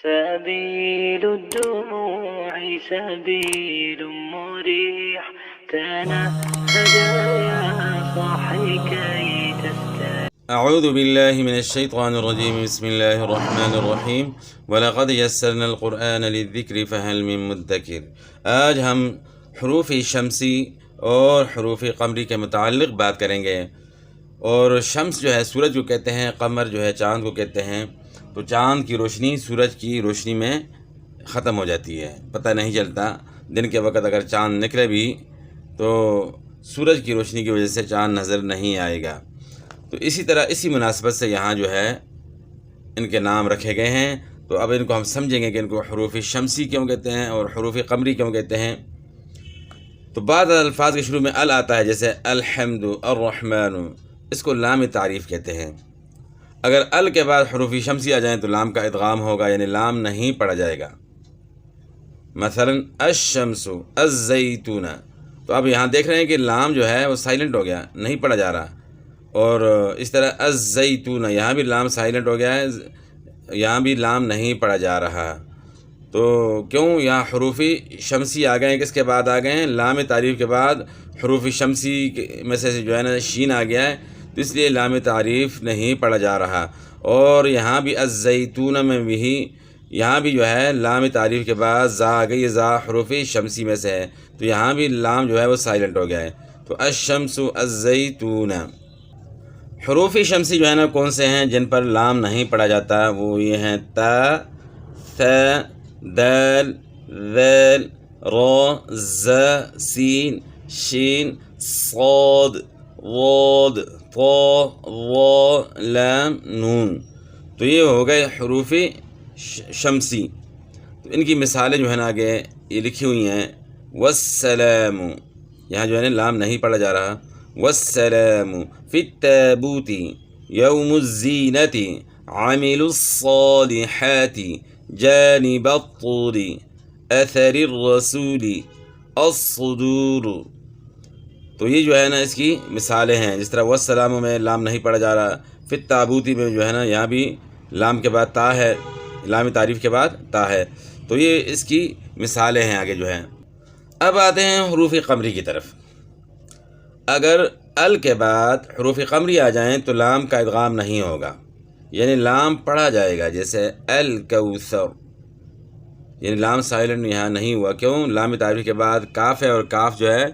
سبيل الدموع سبيل مريح تنهد يا صاحي كي تستريح. اعوذ باللہ من الشیطان الرجیم بسم اللہ الرحمن الرحیم وَلَقَدْ يَسَّرْنَا الْقُرْآنَ لِلذِّكْرِ فَهَلْ مِن مُدَّكِرٍ۔ آج ہم حروف شمسی اور حروف قمری کے متعلق بات کریں گے۔ اور شمس جو ہے سورج کو کہتے ہیں، قمر جو ہے چاند کو کہتے ہیں۔ تو چاند کی روشنی سورج کی روشنی میں ختم ہو جاتی ہے، پتہ نہیں چلتا۔ دن کے وقت اگر چاند نکلے بھی تو سورج کی روشنی کی وجہ سے چاند نظر نہیں آئے گا۔ تو اسی طرح اسی مناسبت سے یہاں جو ہے ان کے نام رکھے گئے ہیں۔ تو اب ان کو ہم سمجھیں گے کہ ان کو حروف شمسی کیوں کہتے ہیں اور حروف قمری کیوں کہتے ہیں۔ تو بعض الفاظ کے شروع میں ال آتا ہے، جیسے الحمد، الرحمن، اس کو لام تعریف کہتے ہیں۔ اگر ال کے بعد حروف شمسی آ جائیں تو لام کا ادغام ہوگا، یعنی لام نہیں پڑھا جائے گا۔ مثلا الشمس، الزیتون، تو اب یہاں دیکھ رہے ہیں کہ لام جو ہے وہ سائلنٹ ہو گیا، نہیں پڑھا جا رہا۔ اور اس طرح الزیتون، یہاں بھی لام سائلنٹ ہو گیا ہے، یہاں بھی لام نہیں پڑھا جا رہا۔ تو کیوں یہاں حروف شمسی آ گئے ہیں؟ کس کے بعد آ گئے ہیں؟ لام تعریف کے بعد حروف شمسی میں سے جو ہے نا شین آ گیا ہے، تو اس لیے لام تعریف نہیں پڑھا جا رہا۔ اور یہاں بھی الزیتون میں بھی یہاں بھی جو ہے لام تعریف کے بعد زا آ گئی، زا حروف شمسی میں سے ہے، تو یہاں بھی لام جو ہے وہ سائلنٹ ہو گیا ہے۔ تو الشمس، الزیتون۔ حروف شمسی جو ہے نا کون سے ہیں جن پر لام نہیں پڑھا جاتا؟ وہ یہ ہیں تا، ث، دال، ذال، را، ز، سین، شین، صاد، ضاد، طا، ظا، لام، نون۔ تو یہ ہو گئے حروف شمسی۔ تو ان کی مثالیں جو ہے نا آگے یہ لکھی ہوئی ہیں۔ والسلام، یہاں جو ہے نا لام نہیں پڑھا جا رہا۔ والسلام فی التابوت یوم الزینۃ عاملوا الصالحات جانب الطور اثر الرسول الصدور۔ تو یہ جو ہے نا اس کی مثالیں ہیں۔ جس طرح والسلام میں لام نہیں پڑھا جا رہا، فی التابوت میں جو ہے نا یہاں بھی لام کے بعد تا ہے، لام تعریف کے بعد تا ہے۔ تو یہ اس کی مثالیں ہیں آگے جو ہیں۔ اب آتے ہیں حروف قمری کی طرف۔ اگر ال کے بعد حروف قمری آ جائیں تو لام کا ادغام نہیں ہوگا، یعنی لام پڑھا جائے گا، جیسے الکوثر، یعنی لام سائلنٹ یہاں نہیں ہوا۔ کیوں؟ لام تعریف کے بعد کاف ہے، اور کاف جو ہے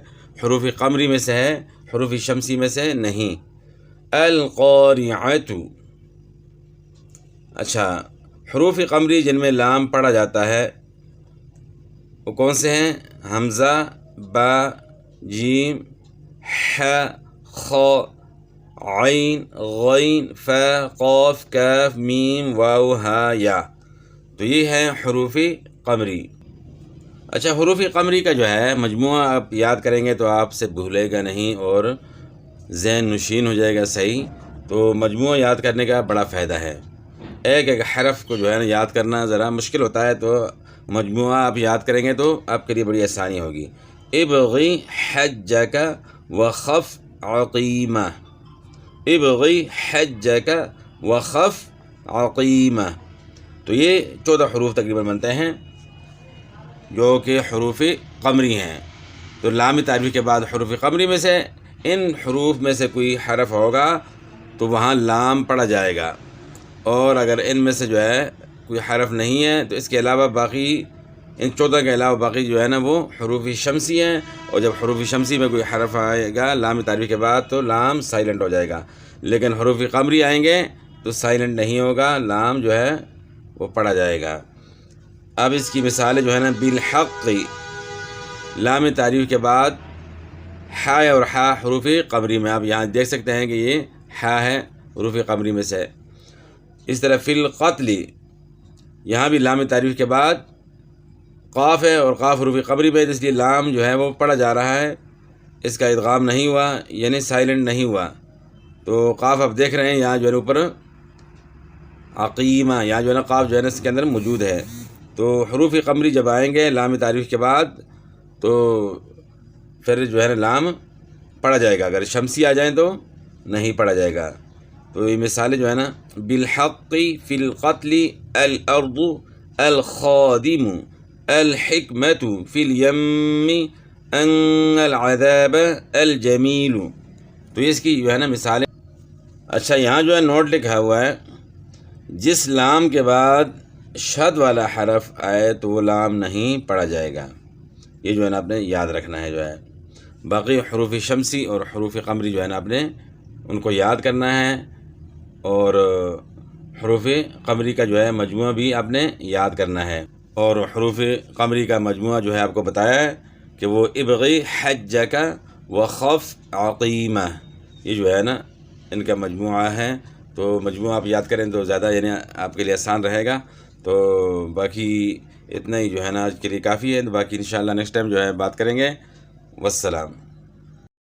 حروف قمری میں سے ہے، حروف شمسی میں سے نہیں۔ القارعۃ۔ اچھا، حروف قمری جن میں لام پڑھا جاتا ہے وہ کون سے ہیں؟ حمزہ، با، جیم، ح، خ، عین، غین، ف، قاف، کاف، میم، واو، ہا، یا۔ تو یہ ہیں حروف قمری۔ اچھا، حروف قمری کا جو ہے مجموعہ آپ یاد کریں گے تو آپ سے بھولے گا نہیں اور ذہن نشین ہو جائے گا صحیح۔ تو مجموعہ یاد کرنے کا بڑا فائدہ ہے۔ ایک ایک حرف کو جو ہے نا یاد کرنا ذرا مشکل ہوتا ہے، تو مجموعہ آپ یاد کریں گے تو آپ کے لیے بڑی آسانی ہوگی۔ ابغی حجک وخف عقیمہ، ابغی حجک وخف عقیمہ۔ تو یہ 14 حروف تقریباً بنتے ہیں جو کہ حروف قمری ہیں۔ تو لام تعریف کے بعد حروف قمری میں سے ان حروف میں سے کوئی حرف ہوگا تو وہاں لام پڑھا جائے گا، اور اگر ان میں سے جو ہے کوئی حرف نہیں ہے تو اس کے علاوہ باقی ان 14 کے علاوہ باقی جو ہے نا وہ حروف شمسی ہیں، اور جب حروف شمسی میں کوئی حرف آئے گا لام تعریف کے بعد تو لام سائلنٹ ہو جائے گا، لیکن حروف قمری آئیں گے تو سائلنٹ نہیں ہوگا، لام جو ہے وہ پڑھا جائے گا۔ اب اس کی مثالیں جو ہے نا بالحق، لام تعریف کے بعد ح اور ح حروف قمری میں، آپ یہاں دیکھ سکتے ہیں کہ یہ ح ہے حروف قمری میں سے۔ اس طرح فی القتل، یہاں بھی لام تعریف کے بعد قاف ہے، اور قاف حروف قمری میں، اس لیے لام جو ہے وہ پڑھا جا رہا ہے، اس کا ادغام نہیں ہوا، یعنی سائلنٹ نہیں ہوا۔ تو قاف آپ دیکھ رہے ہیں یہاں جو ہے اوپر عقیمہ، یہاں جو ہے نا قاف جو ہے نا اس کے اندر موجود ہے۔ تو حروف قمری جب آئیں گے لام تعریف کے بعد تو پھر جو ہے نا لام پڑھا جائے گا، اگر شمسی آ جائیں تو نہیں پڑھا جائے گا۔ تو یہ مثالیں جو ہے نا بالحق فی القتل الارض الخادم الحکمت فی الیم ان العذاب الجمیل. تو اس کی جو ہے نا مثالیں. اچھا یہاں جو ہے نوٹ لکھا ہوا ہے جس لام کے بعد شد والا حرف آئے تو وہ لام نہیں پڑھا جائے گا. یہ جو ہے نا آپ نے یاد رکھنا ہے. جو ہے باقی حروف شمسی اور حروف قمری جو ہے نا آپ نے ان کو یاد کرنا ہے، اور حروف قمری کا جو ہے مجموعہ بھی آپ نے یاد کرنا ہے. اور حروف قمری کا مجموعہ جو ہے آپ کو بتایا ہے کہ وہ ابغی حجک وخف عقیمہ، یہ جو ہے نا ان کا مجموعہ ہے. تو مجموعہ آپ یاد کریں تو زیادہ یعنی آپ کے لیے آسان رہے گا. تو باقی اتنا ہی جو ہے نا آج کے لیے کافی ہے. باقی انشاءاللہ نیکسٹ ٹائم جو ہے بات کریں گے. والسلام.